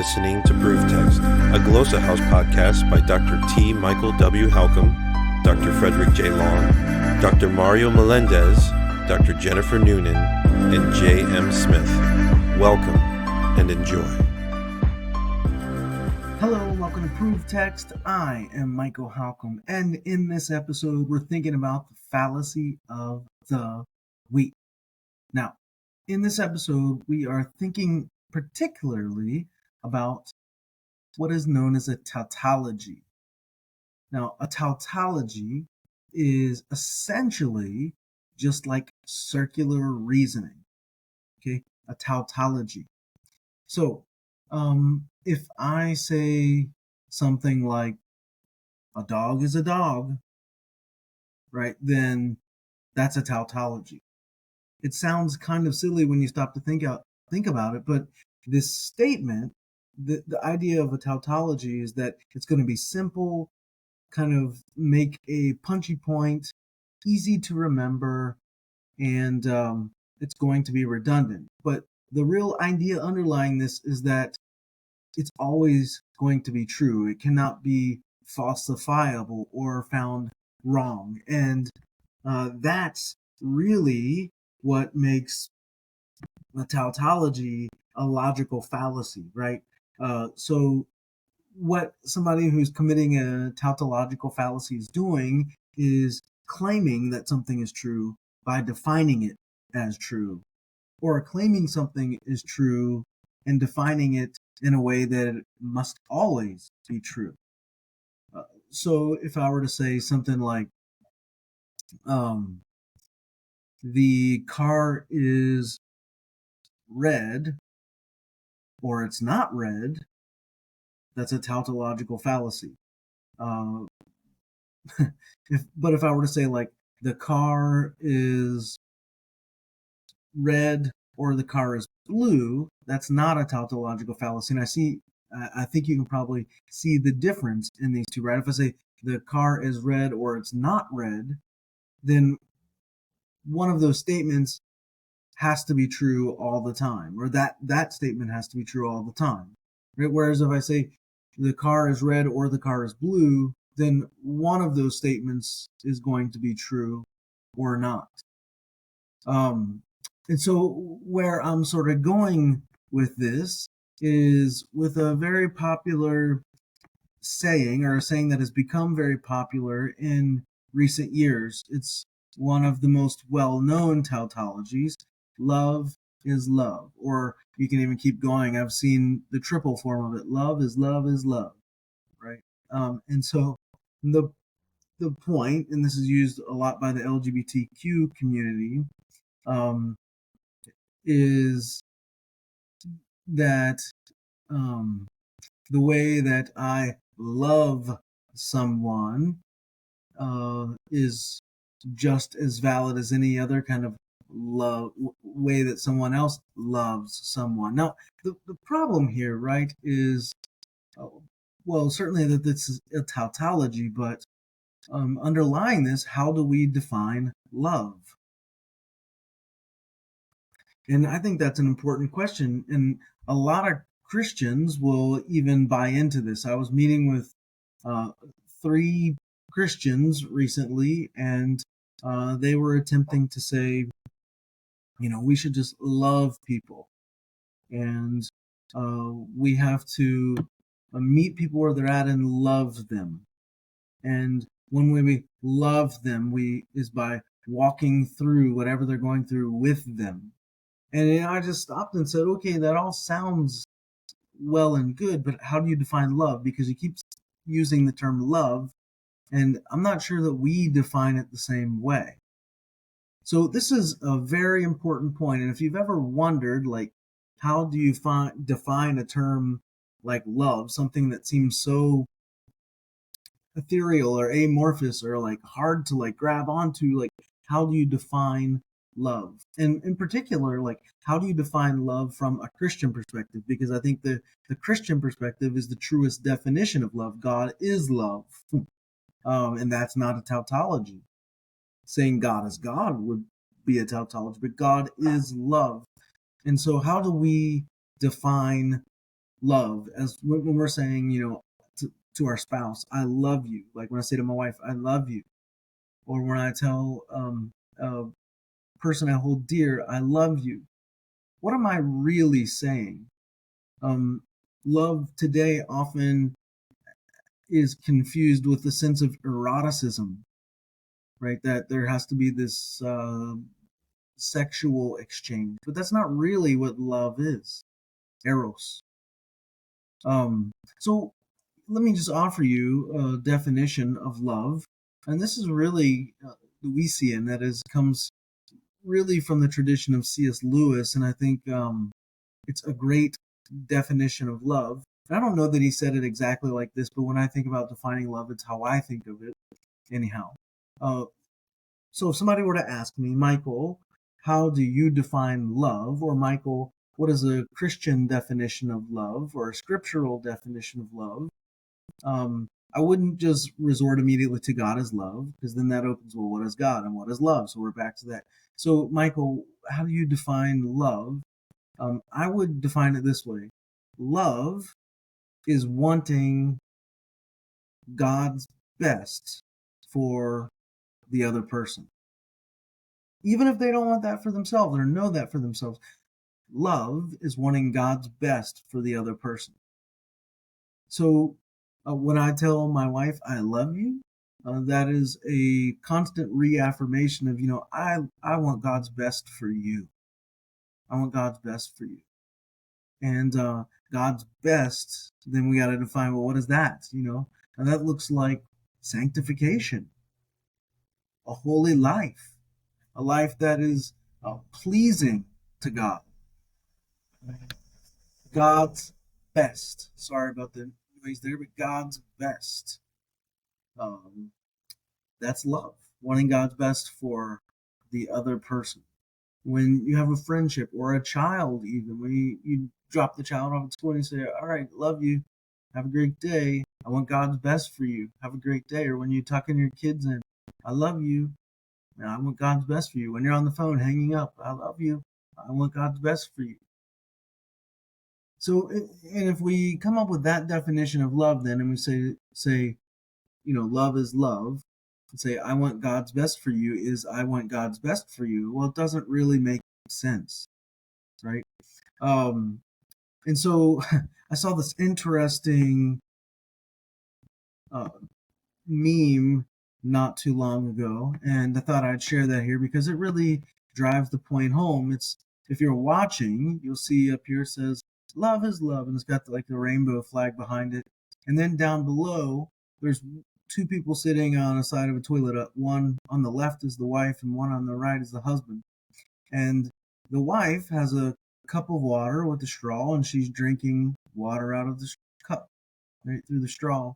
listening to Proof Text, a Glossa House podcast by Dr. T. Michael W. Halcomb, Dr. Frederick J. Long, Dr. Mario Melendez, Dr. Jennifer Noonan, and J. M. Smith. Welcome and enjoy. Hello and welcome to Proof Text. I am Michael Halcomb, and in this episode, we're thinking about the fallacy of the week. Now, in this episode, we are thinking particularly about what is known as a tautology. Now, a tautology is essentially just like circular reasoning. Okay, a tautology. So, if I say something like a dog is a dog, right, then that's a tautology. It sounds kind of silly when you stop to think about it, but this statement, the idea of a tautology is that it's going to be simple, kind of make a punchy point, easy to remember, and it's going to be redundant. But the real idea underlying this is that it's always going to be true. It cannot be falsifiable or found wrong. And that's really what makes a tautology a logical fallacy, right? So what somebody who's committing a tautological fallacy is doing is claiming that something is true by defining it as true, or claiming something is true and defining it in a way that it must always be true. So if I were to say something like, the car is red, or it's not red, that's a tautological fallacy. If I were to say, like, the car is red or the car is blue, that's not a tautological fallacy. And I think you can probably see the difference in these two, right? If I say the car is red or it's not red, then one of those statements has to be true all the time, or that statement has to be true all the time, right? Whereas if I say the car is red or the car is blue, then one of those statements is going to be true or not. And so where I'm sort of going with this is with a very popular saying, or a saying that has become very popular in recent years. It's one of the most well-known tautologies. Love is love. Or you can even keep going. I've seen the triple form of it. Love is love is love, right? And so the point, and this is used a lot by the LGBTQ community, is that the way that I love someone is just as valid as any other kind of love way that someone else loves someone. Now, the problem here, right, is, well, certainly that this is a tautology, but underlying this, how do we define love? And I think that's an important question, and a lot of Christians will even buy into this. I was meeting with 3 Christians recently, and they were attempting to say, we should just love people, and we have to meet people where they're at and love them. And when we love them, is by walking through whatever they're going through with them. And I just stopped and said, okay, that all sounds well and good, but how do you define love? Because you keep using the term love, and I'm not sure that we define it the same way. So this is a very important point. And if you've ever wondered, like, how do you define a term like love, something that seems so ethereal or amorphous or like hard to like grab onto, like, how do you define love? And in particular, like, how do you define love from a Christian perspective? Because I think the Christian perspective is the truest definition of love. God is love. And that's not a tautology. Saying God is God would be a tautology, but God is love. And so how do we define love, as when we're saying, to our spouse, I love you. Like when I say to my wife, I love you. Or when I tell a person I hold dear, I love you. What am I really saying? Um, Love today often is confused with the sense of eroticism, right? That there has to be this sexual exchange, but that's not really what love is. Eros. So let me just offer you a definition of love, and this is really Lewisian. That is, comes really from the tradition of C.S. Lewis, and I think it's a great definition of love. And I don't know that he said it exactly like this, but when I think about defining love, it's how I think of it. Anyhow, uh, so if somebody were to ask me, Michael, how do you define love? Or Michael, what is a Christian definition of love or a scriptural definition of love? I wouldn't just resort immediately to God as love, because then that opens, well, what is God and what is love? So we're back to that. So, Michael, how do you define love? I would define it this way: love is wanting God's best for the other person. Even if they don't want that for themselves or know that for themselves, love is wanting God's best for the other person. So when I tell my wife I love you, that is a constant reaffirmation of, I want God's best for you. I want God's best for you. And God's best, then we got to define, well, what is that? And that looks like sanctification, a holy life, a life that is pleasing to God. God's best. Sorry about the noise there, but God's best. Um, that's love, wanting God's best for the other person. When you have a friendship or a child, even when you drop the child off at school and you say, all right, love you, have a great day, I want God's best for you, have a great day. Or when you tucking your kids in, I love you, and I want God's best for you. When you're on the phone hanging up, I love you, I want God's best for you. So, and if we come up with that definition of love, then, and we say, love is love, and say, I want God's best for you is I want God's best for you. Well, it doesn't really make sense, right? And so I saw this interesting meme not too long ago, and I thought I'd share that here because it really drives the point home. It's, if you're watching, you'll see up here it says love is love, and it's got the rainbow flag behind it. And then down below, there's two people sitting on a side of a toilet. One on the left is the wife, and one on the right is the husband. And the wife has a cup of water with a straw, and she's drinking water out of the cup right through the straw.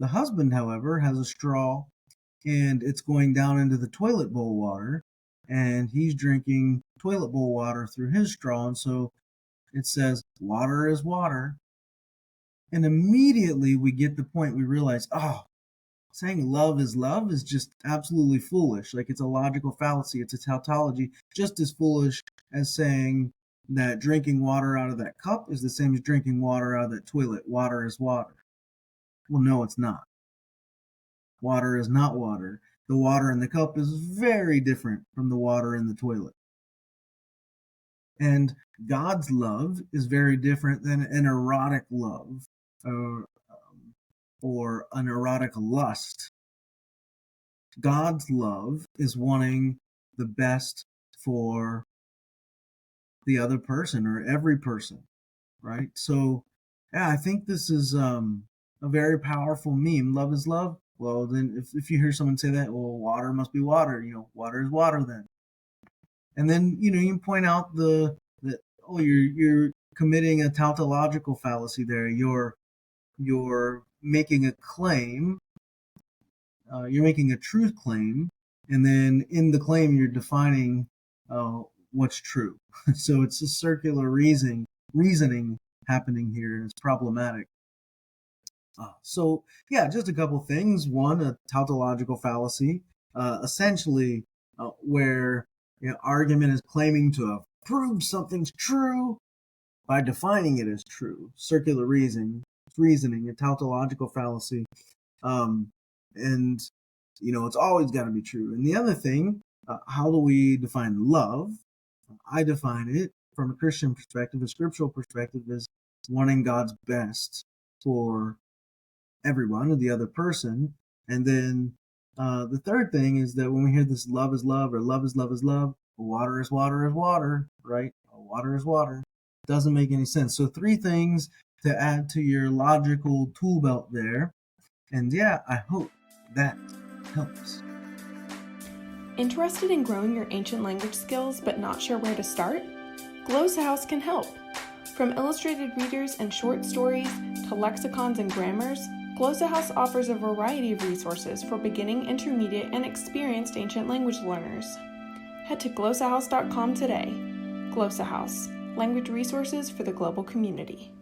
The husband, however, has a straw, and it's going down into the toilet bowl water, and he's drinking toilet bowl water through his straw. And so it says, water is water. And immediately we get the point. We realize, saying love is just absolutely foolish. Like, it's a logical fallacy. It's a tautology, just as foolish as saying that drinking water out of that cup is the same as drinking water out of that toilet. Water is water. Well, no, it's not. Water is not water. The water in the cup is very different from the water in the toilet. And God's love is very different than an erotic love or an erotic lust. God's love is wanting the best for the other person or every person, right? So, yeah, I think this is a very powerful meme. Love is love. Well, then if you hear someone say that, well, water must be water. Water is water then. And then, you can point out that you're committing a tautological fallacy there. You're making a claim. You're making a truth claim, and then in the claim you're defining what's true. So it's a circular reasoning happening here, and it's problematic. So yeah, just a couple things. One, a tautological fallacy, essentially where argument is claiming to have proved something's true, by defining it as true, circular reasoning, a tautological fallacy, and it's always got to be true. And the other thing, how do we define love? I define it from a Christian perspective, a scriptural perspective, as wanting God's best for everyone or the other person. And then the third thing is that when we hear this love is love or love is love is love, water is water is water, right? Water is water. It doesn't make any sense. So 3 things to add to your logical tool belt there. And yeah, I hope that helps. Interested in growing your ancient language skills but not sure where to start? Glossa House can help. From illustrated readers and short stories to lexicons and grammars, Glossa House offers a variety of resources for beginning, intermediate, and experienced ancient language learners. Head to glossahouse.com today. Glossa House, language resources for the global community.